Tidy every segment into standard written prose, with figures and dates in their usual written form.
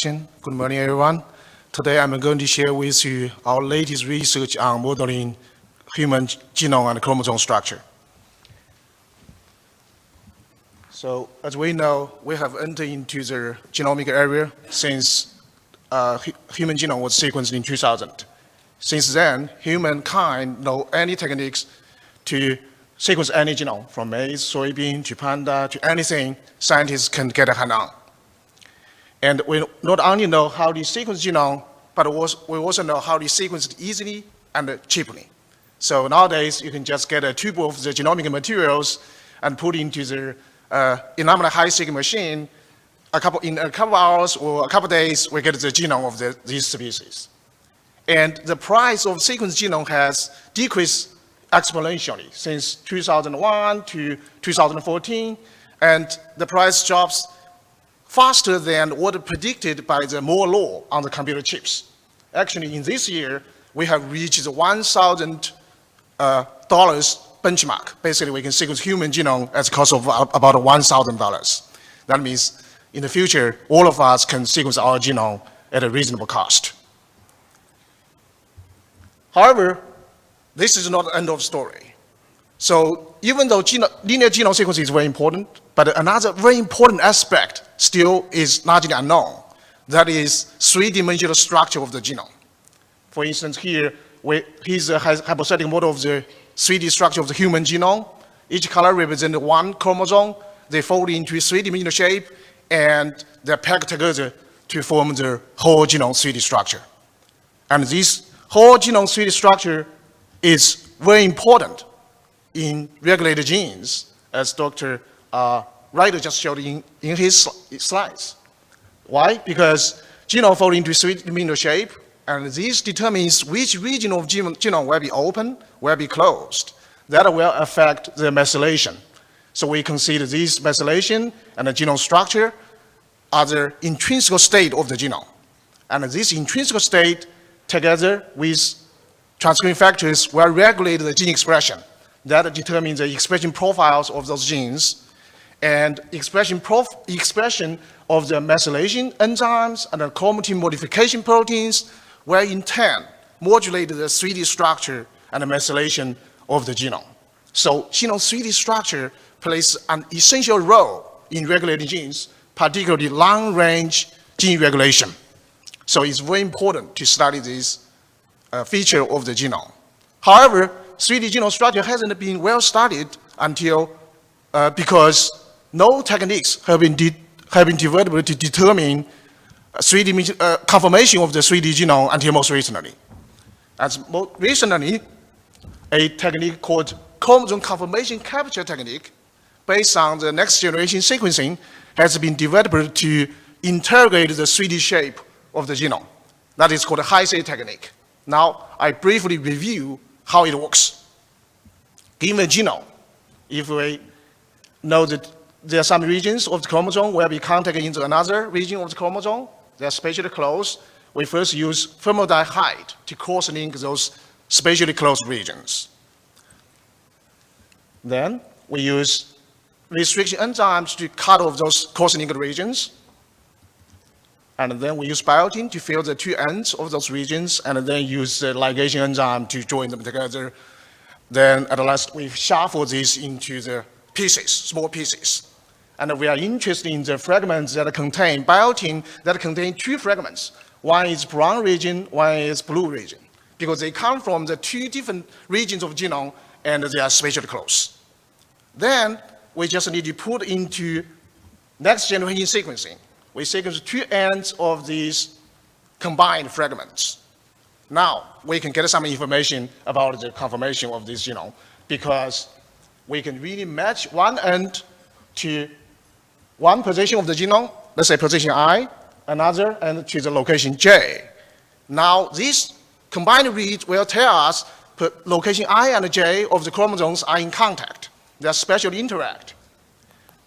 introduction. Good morning, everyone. Today I'm going to share with you our latest research on modeling human genome and chromosome structure. So, as we know, we have entered into the genomic area since human genome was sequenced in 2000. Since then, humankind know any techniques to sequence any genome, from maize, soybean, to panda, to anything scientists can get a hand on. And we not only know how to sequence genome, but we also know how to sequence it easily and cheaply. So nowadays, you can just get a tube of the genomic materials and put into the phenomenal high-secret machine. In a couple of hours or a couple of days, we get the genome of these species. And the price of sequenced genome has decreased exponentially since 2001 to 2014, and the price drops faster than what predicted by the Moore law on the computer chips. Actually, in this year, we have reached the $1,000 benchmark. Basically, we can sequence human genome at a cost of about $1,000. That means in the future, all of us can sequence our genome at a reasonable cost. However, this is not the end of story. So even though linear genome sequencing is very important, but another very important aspect still is largely unknown. That is three-dimensional structure of the genome. For instance, here's a hypothetical model of the 3D structure of the human genome. Each color represents one chromosome. They fold into a three-dimensional shape, and they're packed together to form the whole genome 3D structure. And this whole genome 3D structure is very important in regulated genes, as Dr. Ryder just showed in his slides. Why? Because genome fall into three-dimensional shape, and this determines which region of genome will be open, will be closed. That will affect the methylation. So we consider this methylation and the genome structure are the intrinsic state of the genome. And this intrinsic state, together with transcription factors, will regulate the gene expression. That determines the expression profiles of those genes, and expression of the methylation enzymes and the chromatin modification proteins will in turn modulate the 3D structure and the methylation of the genome. So genome 3D structure plays an essential role in regulating genes, particularly long-range gene regulation. So it's very important to study this feature of the genome. However, 3D genome structure hasn't been well studied until because no techniques have been developed to determine conformation of the 3D genome until most recently. As most recently, a technique called chromosome conformation capture technique, based on the next generation sequencing, has been developed to interrogate the 3D shape of the genome. That is called a high-say technique. Now, I briefly review how it works. Given a genome, if we know that there are some regions of the chromosome will be contacted into another region of the chromosome, they are spatially close, we first use formaldehyde to cross-link those spatially close regions. Then we use restriction enzymes to cut off those cross-linked regions. And then we use biotin to fill the two ends of those regions, and then use the ligation enzyme to join them together. Then at last, we shuffle this into the pieces, small pieces. And we are interested in the fragments that contain biotin that contain two fragments. One is brown region, one is blue region, because they come from the two different regions of genome, and they are spatially close. Then we just need to put into next generation sequencing. We sequence two ends of these combined fragments. Now, we can get some information about the conformation of this genome, because we can really match one end to one position of the genome, let's say position I, another end to the location J. Now, these combined reads will tell us location I and J of the chromosomes are in contact. They are spatially interact.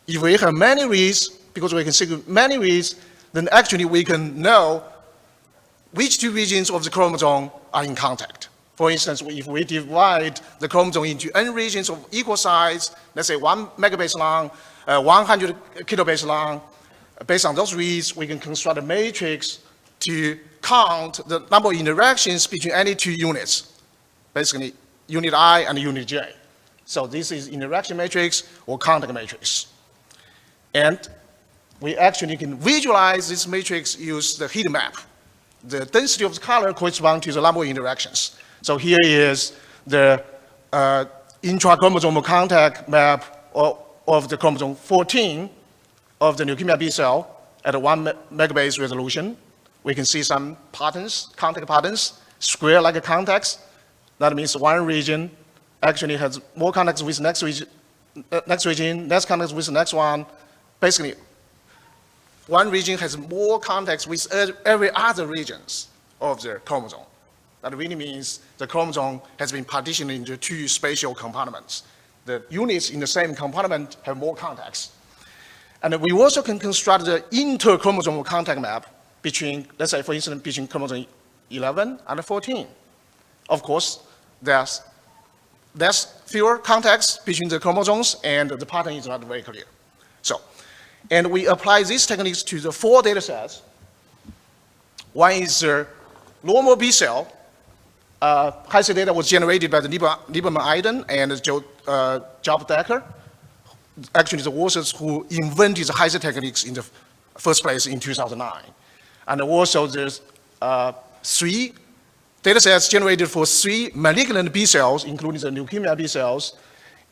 If we have many reads, because we can sequence many reads, then actually we can know which two regions of the chromosome are in contact. For instance, if we divide the chromosome into n regions of equal size, let's say 1 megabase long, 100 kilobase long, Based on those reads, we can construct a matrix to count the number of interactions between any two units, basically unit I and unit J. So this is interaction matrix or contact matrix. And we actually can visualize this matrix use the heat map. The density of the color corresponds to the number of interactions. So here is the intra-chromosomal contact map of the chromosome 14 of the leukemia B cell at 1 megabase resolution. We can see some patterns, contact patterns, square-like contacts. That means one region actually has more contacts with next region, less contacts with the next one. Basically, one region has more contacts with every other regions of the chromosome. That really means the chromosome has been partitioned into two spatial compartments. The units in the same compartment have more contacts. And we also can construct the inter-chromosomal contact map between, let's say, for instance, between chromosome 11 and 14. Of course, there's fewer contacts between the chromosomes, and the pattern is not very clear. So, and we apply these techniques to the 4 data sets. One is the normal B cell. High-C data was generated by the Lieberman Iden and Job Decker. Actually, the authors who invented the High-C techniques in the first place in 2009. And also there's 3 data sets generated for 3 malignant B cells, including the leukemia B cells,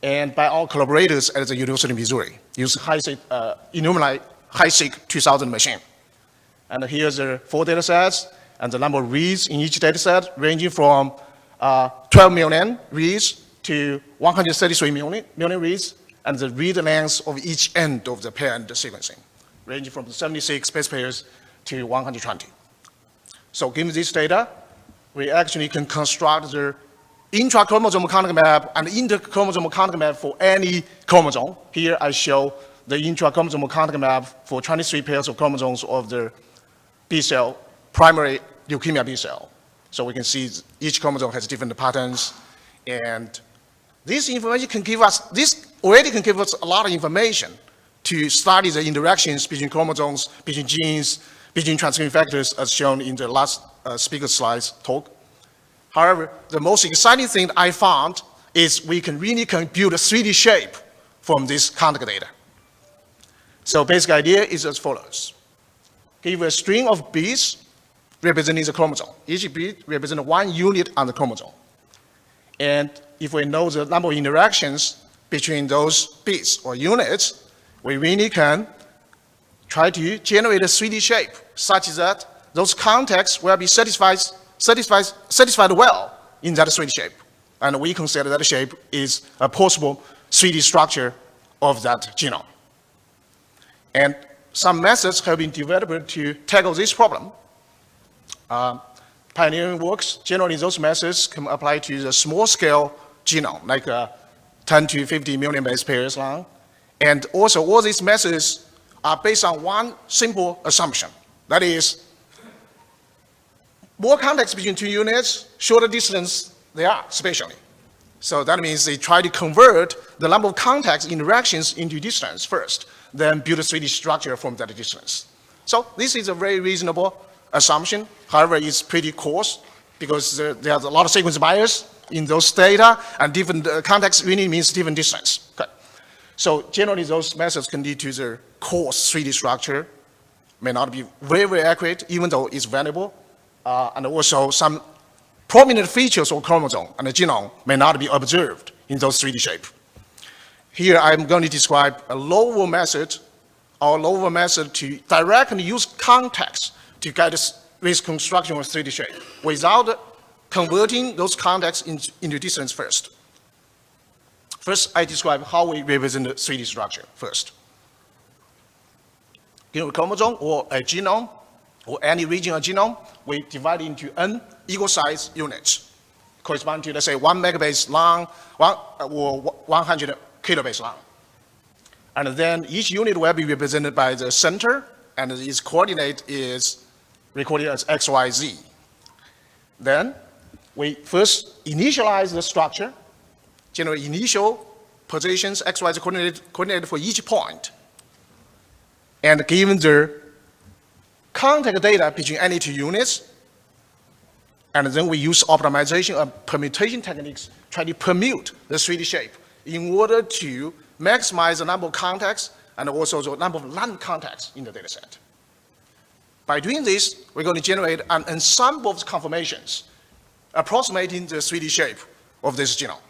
and by our collaborators at the University of Missouri, use Illumina High-Seq 2000 machine. And here's the 4 data sets, and the number of reads in each data set ranging from 12 million reads to 133 million reads, and the read length of each end of the parent sequencing, ranging from 76 base pairs to 120. So given this data, we actually can construct the intra-chromosomal contact map and inter-chromosomal contact map for any chromosome. Here I show the intra-chromosomal contact map for 23 pairs of chromosomes of the B cell, primary leukemia B cell. So we can see each chromosome has different patterns, and this information can give us, this already can give us a lot of information to study the interactions between chromosomes, between genes, between transcription factors, as shown in the last speaker slide's talk. However, the most exciting thing I found is we can really build a 3D shape from this contact data. So basic idea is as follows. Give a string of beads representing the chromosome. Each bead represents 1 unit on the chromosome. And if we know the number of interactions between those bits or units, we really can try to generate a 3D shape such that those contacts will be satisfied well in that 3D shape. And we consider that shape is a possible 3D structure of that genome. And some methods have been developed to tackle this problem. Pioneering works, generally those methods can apply to the small scale genome, like 10 to 50 million base pairs long. And also all these methods are based on one simple assumption. That is, more contacts between 2 units, shorter distance they are spatially. So that means they try to convert the number of contacts interactions into distance first, then build a 3D structure from that distance. So this is a very reasonable assumption. However, it's pretty coarse because there's a lot of sequence bias in those data, and different contacts really means different distance. Okay. So generally, those methods can lead to the coarse 3D structure, may not be very, very accurate, even though it's valuable, and also some prominent features of chromosome and the genome may not be observed in those 3D shape. Here, I'm going to describe a lower method, our lower method to directly use contacts to guide us with construction of 3D shape without converting those contacts into distance first. First, I describe how we represent the 3D structure first. In a chromosome or a genome, or any region of genome, we divide into n equal-size units, corresponding to, let's say, 1 megabase long, or 100 kilobase long. And then each unit will be represented by the center, and its coordinate is recorded as x, y, z. Then we first initialize the structure, generate initial positions, x, y, z coordinate for each point. And given the contact data between any two units, and then we use optimization and permutation techniques try to permute the 3D shape in order to maximize the number of contacts and also the number of non-contacts in the data set. By doing this, we're going to generate an ensemble of conformations approximating the 3D shape of this genome.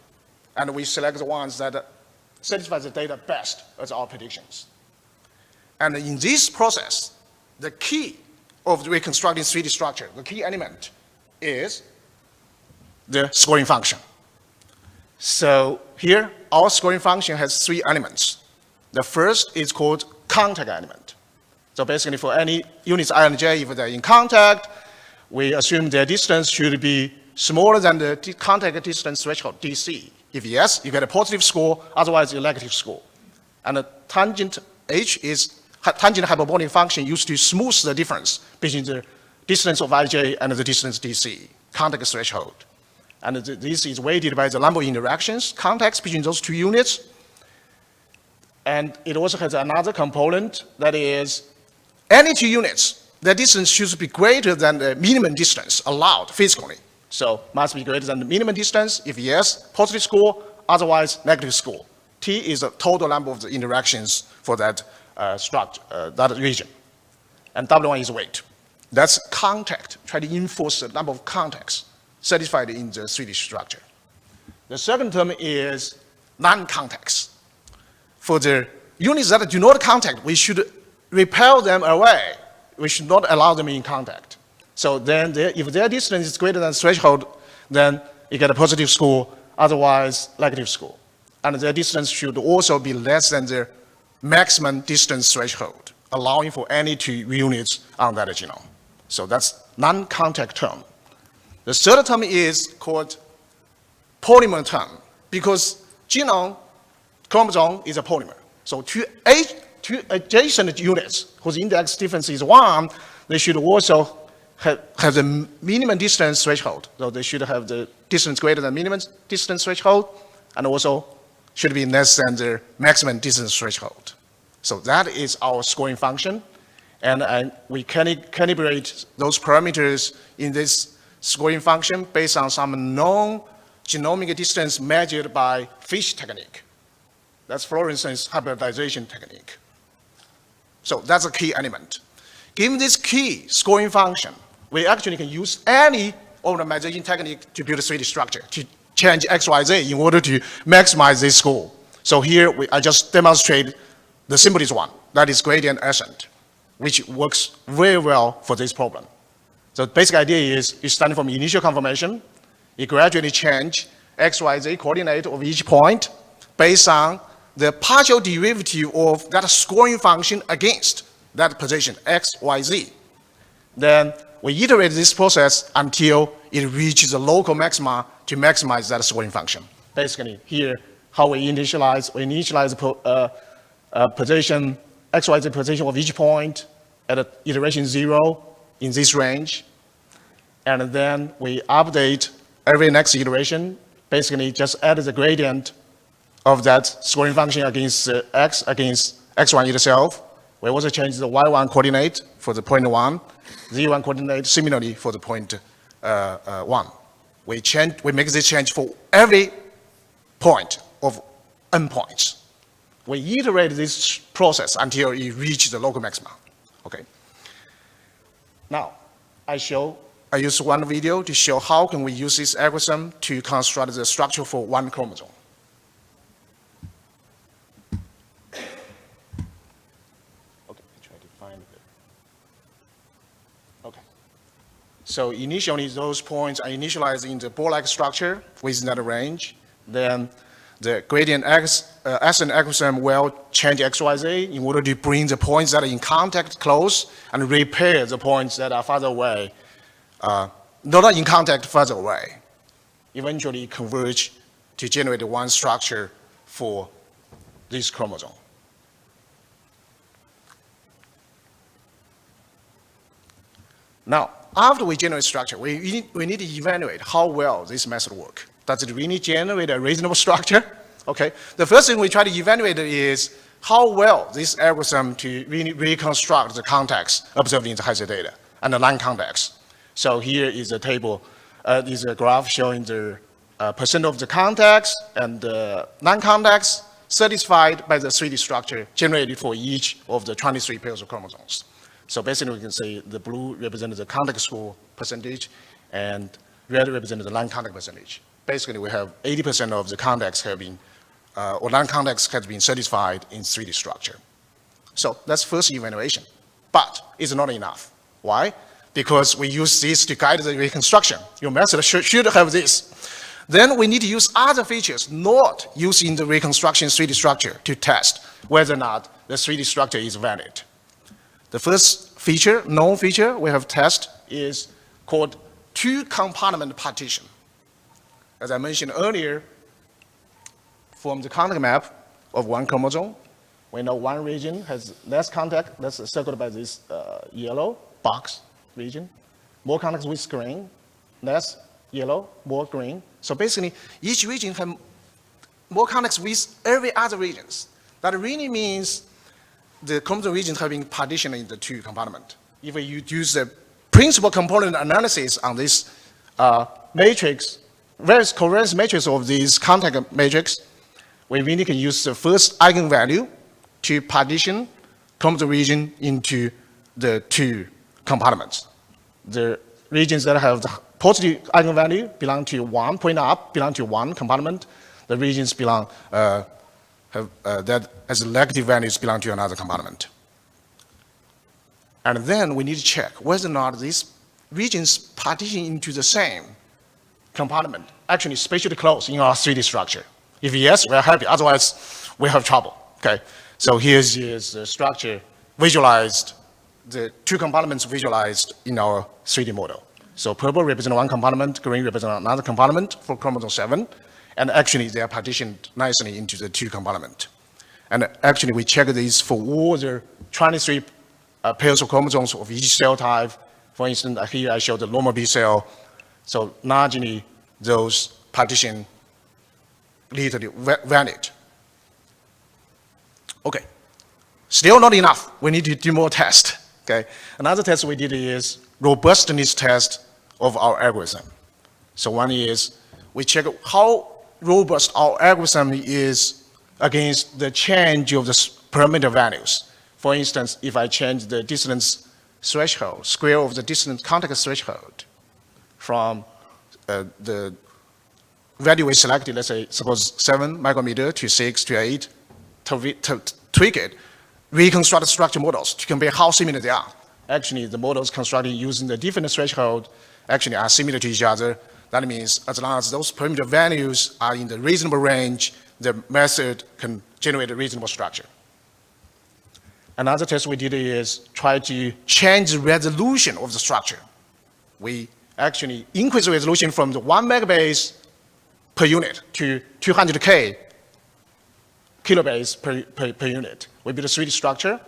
And we select the ones that satisfy the data best as our predictions. And in this process, the key of reconstructing 3D structure, the key element is the scoring function. So here, our scoring function has 3 elements. The first is called contact element. So basically for any units I and j, if they're in contact, we assume their distance should be smaller than the contact distance threshold, dc. If yes, you get a positive score, otherwise a negative score. And the tangent h is tangent hyperbolic function used to smooth the difference between the distance of ij and the distance dc, contact threshold. And this is weighted by the number of interactions, contacts between those 2 units. And it also has another component that is any 2 units, the distance should be greater than the minimum distance allowed physically. So must be greater than the minimum distance. If yes, positive score, otherwise negative score. T is the total number of the interactions for that structure, that region. And W1 is weight. That's contact, try to enforce the number of contacts satisfied in the 3D structure. The second term is non-contacts. For the units that do not contact, we should repel them away. We should not allow them in contact. So then if their distance is greater than threshold, then you get a positive score, otherwise negative score. And their distance should also be less than the maximum distance threshold, allowing for any 2 units on that genome. So that's non-contact term. The third term is called polymer term, because genome, chromosome is a polymer. So 2 adjacent units whose index difference is 1, they should also have the minimum distance threshold. So they should have the distance greater than minimum distance threshold, and also should be less than the maximum distance threshold. So that is our scoring function. And we calibrate those parameters in this scoring function based on some known genomic distance measured by Fish technique. That's fluorescence hybridization technique. So that's a key element. Given this key scoring function, we actually can use any optimization technique to build a 3D structure, to change X, Y, Z in order to maximize this score. So here, I just demonstrate the simplest one, that is gradient ascent, which works very well for this problem. So the basic idea is you start from initial conformation, you gradually change X, Y, Z coordinate of each point based on the partial derivative of that scoring function against that position, X, Y, Z. Then we iterate this process until it reaches the local maxima to maximize that scoring function. Basically, here, how we initialize position, X, Y, Z position of each point at iteration 0 in this range. And then we update every next iteration, basically just add the gradient of that scoring function against X, against X1 itself. We also change the Y1 coordinate for the point 1, Z1 coordinate similarly for the point 1. We make this change for every point of n points. We iterate this process until it reaches the local maxima. Okay. Now, I use one video to show how can we use this algorithm to construct the structure for one chromosome. So initially, those points are initialized in the ball-like structure within that range. Then the gradient ascent algorithm will change X, Y, Z in order to bring the points that are in contact close and repair the points that are farther away, not in contact further away. Eventually converge to generate one structure for this chromosome. Now, after we generate structure, we need to evaluate how well this method works. Does it really generate a reasonable structure? Okay. The first thing we try to evaluate is how well this algorithm to really reconstruct the context observed in the hazard data and the line context. So here is a table, is a graph showing the percent of the context and the non-context satisfied by the 3D structure generated for each of the 23 pairs of chromosomes. So basically, we can say the blue represents the contact score percentage, and red represents the non-contact percentage. Basically, we have 80% of the context have been, or non-context has been satisfied in 3D structure. So that's first evaluation. But it's not enough. Why? Because we use this to guide the reconstruction. Your method should have this. Then we need to use other features not used in the reconstruction 3D structure to test whether or not the 3D structure is valid. The first feature, known feature we have tested is called two-compartment partition. As I mentioned earlier, from the contact map of one chromosome, we know one region has less contact, that's circled by this yellow box region, more contacts with green, less yellow, more green. So basically, each region has more contacts with every other regions. That really means the chromosome regions have been partitioned into two compartments. If we use the principal component analysis on this matrix, various covariance matrix of this contact matrix, we really can use the first eigenvalue to partition chromosome region into the two compartments. The regions that have the positive eigenvalue belong to one, point up, belong to one compartment. The regions belong, that as negative values belong to another compartment. And then we need to check whether or not these regions partition into the same compartment, actually spatially close in our 3D structure. If yes, we're happy, otherwise we have trouble, okay? So here's the structure visualized, the two compartments visualized in our 3D model. So purple represents one compartment, green represents another compartment for chromosome 7, and actually they are partitioned nicely into the two compartments. And actually we check these for all the 23 pairs of chromosomes of each cell type. For instance, here I show the normal B cell. So largely those partition literally valid. Okay, still not enough. We need to do more tests. Okay, another test we did is robustness test of our algorithm. So one is we check how robust our algorithm is against the change of the parameter values. For instance, if I change the distance threshold, square of the distance contact threshold from the value we selected, let's say, suppose 7 micrometer to 6 to 8, to tweak it, reconstruct the structure models to compare how similar they are. Actually, the models constructed using the different threshold actually are similar to each other. That means as long as those parameter values are in the reasonable range, the method can generate a reasonable structure. Another test we did is try to change the resolution of the structure. We actually increase the resolution from the 1 megabase per unit to 200K kilobase per unit. We build a 3D structure,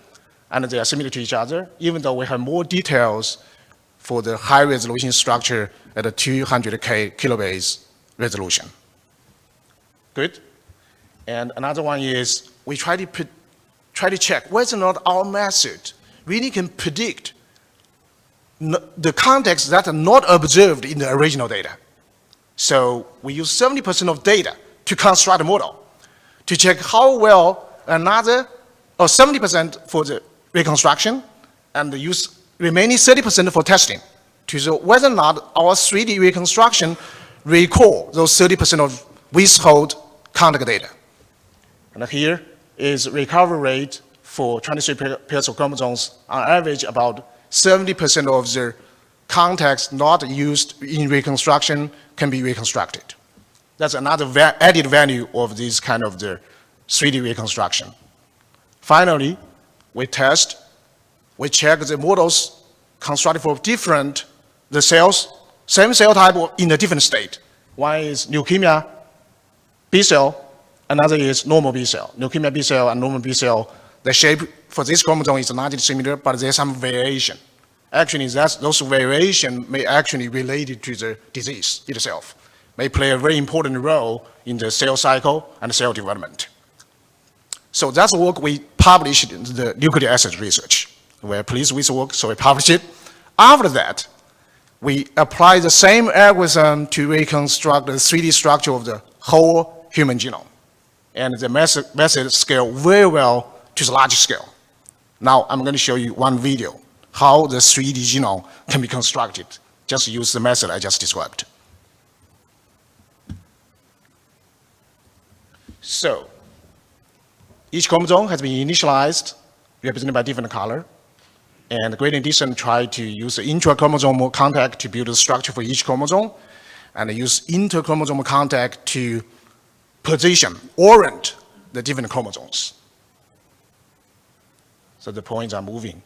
and they are similar to each other, even though we have more details for the high resolution structure at a 200K kilobase resolution. Good? And another one is we try to check whether or not our method really can predict the contexts that are not observed in the original data. So we use 70% of data to construct a model to check how well another, or 70% for the reconstruction, and use remaining 30% for testing to show whether or not our 3D reconstruction recall those 30% of withhold contact data. And here is recovery rate for 23 pairs of chromosomes, on average about 70% of the contacts not used in reconstruction can be reconstructed. That's another added value of this kind of the 3D reconstruction. Finally, we check the models constructed for different, the cells, same cell type in a different state. One is leukemia B cell, another is normal B cell. Leukemia B cell and normal B cell, the shape for this chromosome is largely similar, but there's some variation. Actually, those variations may actually relate to the disease itself, may play a very important role in the cell cycle and cell development. So that's the work we published in the nucleic acid research. We're pleased with the work, so we published it. After that, we apply the same algorithm to reconstruct the 3D structure of the whole human genome. And the method scale very well to the large scale. Now I'm going to show you one video, how the 3D genome can be constructed. Just use the method I just described. So, each chromosome has been initialized, represented by different color. And the gradient descent tried to use the intra-chromosomal contact to build a structure for each chromosome, and use inter-chromosomal contact to position, orient the different chromosomes. So the points are moving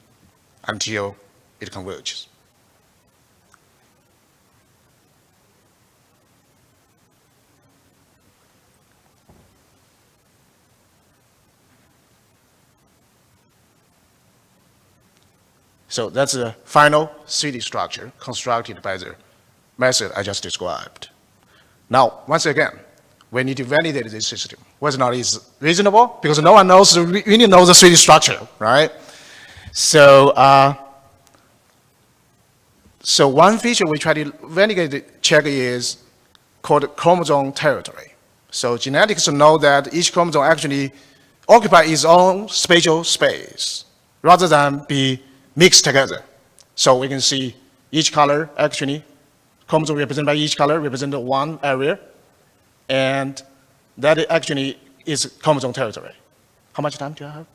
until it converges. So that's the final 3D structure constructed by the method I just described. Now, once again, we need to validate this system, whether or not it's reasonable, because no one knows, really knows the 3D structure, right? So, so one feature we try to validate check is called chromosome territory. So genetics know that each chromosome actually occupies its own spatial space, rather than be mixed together. So we can see each color actually, chromosome represented by each color represents one area, and that actually is chromosome territory. How much time do I have?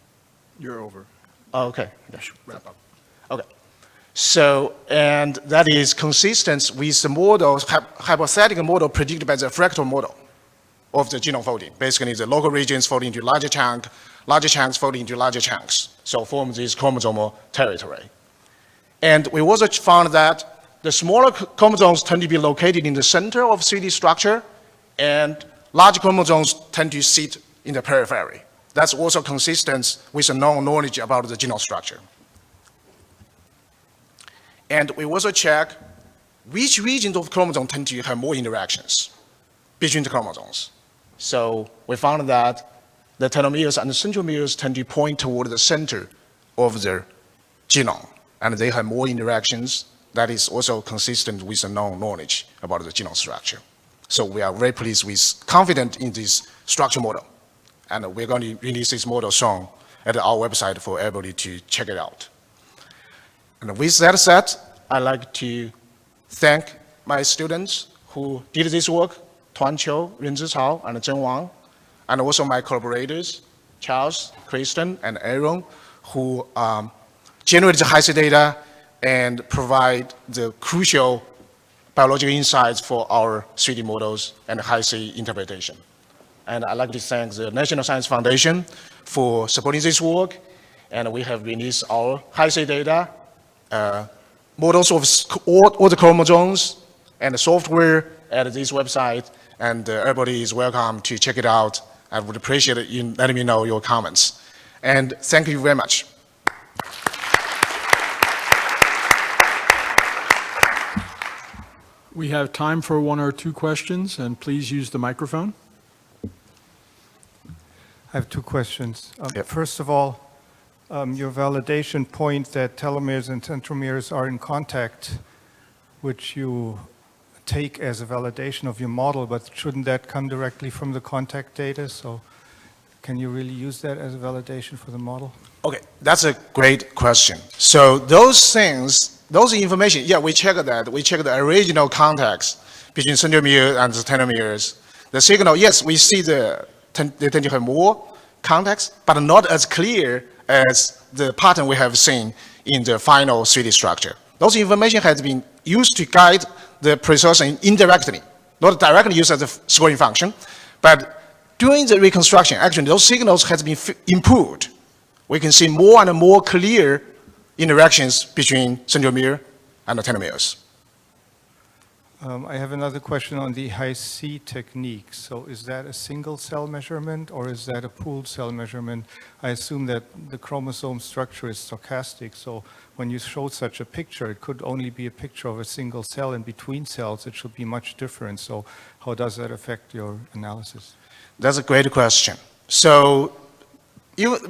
You're over. Oh, okay, yeah, sure. Wrap up. Okay. So, and that is consistent with the model, hypothetical model predicted by the fractal model of the genome folding. Basically, the local regions fold into larger chunks fold into larger chunks. So form this chromosomal territory. And we also found that the smaller chromosomes tend to be located in the center of 3D structure, and large chromosomes tend to sit in the periphery. That's also consistent with the known knowledge about the genome structure. And we also check which regions of chromosome tend to have more interactions between the chromosomes. So we found that the telomeres and the centromeres tend to point toward the center of the genome, and they have more interactions. That is also consistent with the known knowledge about the genome structure. So we are very pleased with, confident in this structure model, and we're going to release this model soon at our website for everybody to check it out. And with that said, I'd like to thank my students who did this work, Tuan Qiu, Renzi Cao, and Zheng Wang, and also my collaborators, Charles, Kristen, and Aaron, who generate the high-C data and provide the crucial biological insights for our 3D models and high-C interpretation. And I'd like to thank the National Science Foundation for supporting this work, and we have released our high-C data, models of all the chromosomes, and the software at this website, and everybody is welcome to check it out. I would appreciate you letting me know your comments. And thank you very much. We have time for one or two questions, and please use the microphone. I have two questions. Yep. First of all, your validation point that telomeres and centromeres are in contact, which you take as a validation of your model, but shouldn't that come directly from the contact data? So can you really use that as a validation for the model? Okay, that's a great question. So those things, those information, yeah, we check that. We check the original contacts between centromere and the telomeres. The signal, yes, we see they tend to have more contacts, but not as clear as the pattern we have seen in the final 3D structure. Those information has been used to guide the processing indirectly, not directly used as a scoring function, but during the reconstruction, actually those signals has been improved. We can see more and more clear interactions between centromere and the telomeres. I have another question on the high-C technique. So is that a single cell measurement or is that a pooled cell measurement? I assume that the chromosome structure is stochastic. So when you show such a picture, it could only be a picture of a single cell, and between cells it should be much different. So how does that affect your analysis? That's a great question. So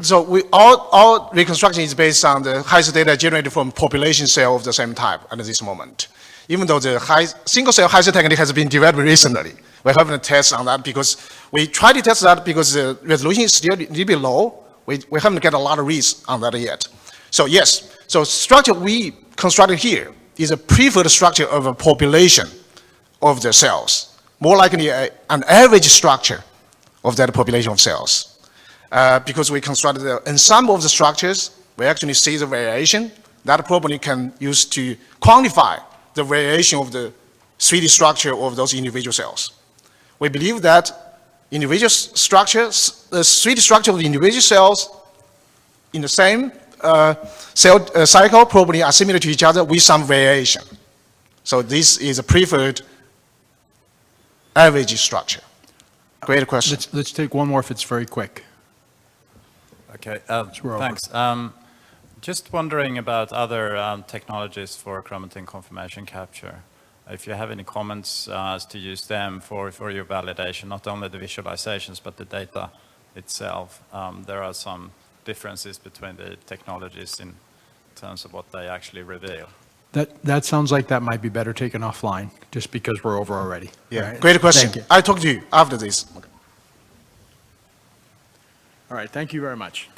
So all reconstruction is based on the highest data generated from population cell of the same type at this moment. Even though the single cell HiSCR technique has been developed recently, we haven't tested on that because we tried to test that because the resolution is still a little bit low. We haven't get a lot of reads on that yet. So yes, so structure we constructed here is a preferred structure of a population of the cells, more likely an average structure of that population of cells. Because we constructed the ensemble of the structures, we actually see the variation. That probably can use to quantify the variation of the 3D structure of those individual cells. We believe that individual structures, the 3D structure of the individual cells in the same cell cycle probably are similar to each other with some variation. So this is a preferred average structure. Great question. Let's take one more if it's very quick. Okay, we're over. thanks. Just wondering about other technologies for chromatin conformation capture. If you have any comments as to use them for your validation, not only the visualizations, but the data itself. There are some differences between the technologies in terms of what they actually reveal. That sounds like that might be better taken offline, just because we're over already. Yeah, Right? great question. Thank you. I'll talk to you after this. All right, thank you very much.